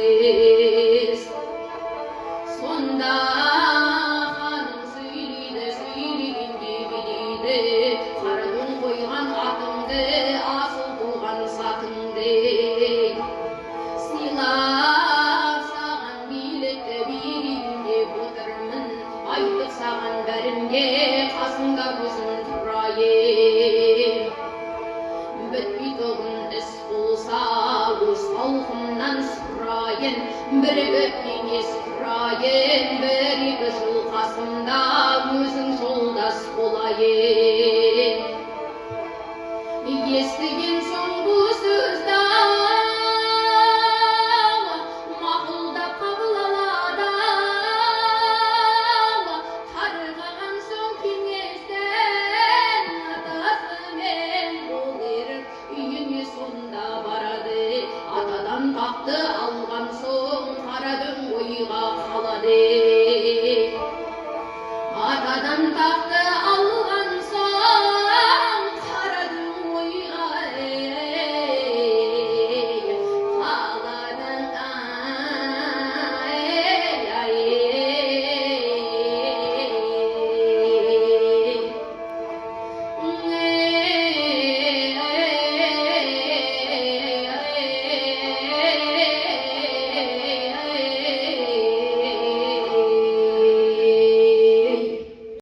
емес. Сонда ханым сөйлегенде билейді, қарадың қойған атыңды, асыл туған сатыңды. Сыйлап саған билетті берейін деп отырмын, айтып саған бәрімде қасыңда көзім тұрайын. Бітпей тоғын іс болса өз халқымнан сұрайын, бірігіп кеңес құрайын, бір-екі жыл қасымда өзің жолдас болайын. Естіген соң бұл сөзді мақұлдап қабыл алады, тарқаған соң кеңестен атасымен қол беріп үйіне сонда барады. Атадан тақты алған соң қарадың ойға қалады. Атадан тақты